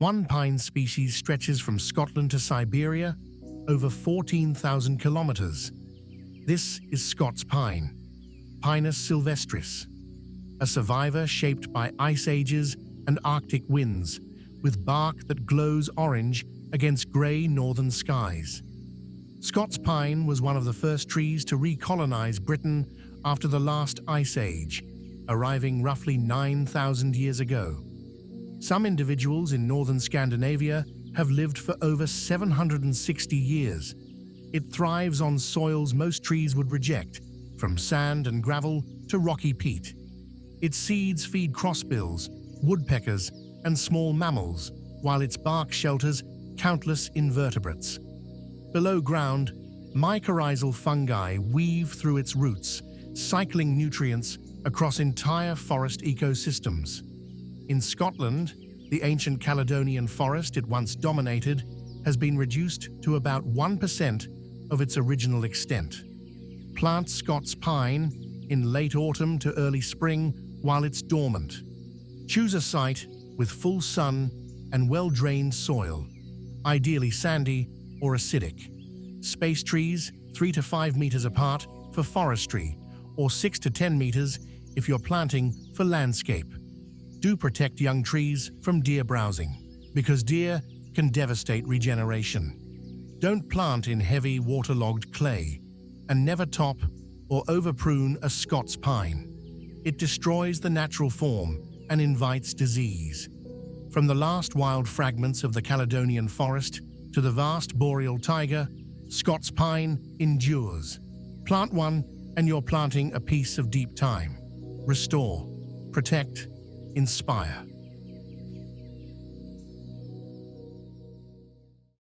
One pine species stretches from Scotland to Siberia, over 14,000 kilometres. This is Scots Pine, Pinus sylvestris, a survivor shaped by ice ages and Arctic winds, with bark that glows orange against grey northern skies. Scots pine was one of the first trees to recolonise Britain after the last ice age, arriving roughly 9,000 years ago. Some individuals in northern Scandinavia have lived for over 760 years. It thrives on soils most trees would reject, from sand and gravel to rocky peat. Its seeds feed crossbills, woodpeckers, and small mammals, while its bark shelters countless invertebrates. Below ground, mycorrhizal fungi weave through its roots, cycling nutrients across entire forest ecosystems. In Scotland, the ancient Caledonian forest it once dominated has been reduced to about 1% of its original extent. Plant Scots pine in late autumn to early spring while it's dormant. Choose a site with full sun and well-drained soil, ideally sandy or acidic. Space trees 3 to 5 meters apart for forestry, or 6 to 10 meters if you're planting for landscape. Do protect young trees from deer browsing, because deer can devastate regeneration. Don't plant in heavy waterlogged clay, and never top or over-prune a Scots pine. It destroys the natural form and invites disease. From the last wild fragments of the Caledonian forest to the vast boreal taiga, Scots pine endures. Plant one and you're planting a piece of deep time. Restore, protect, inspire.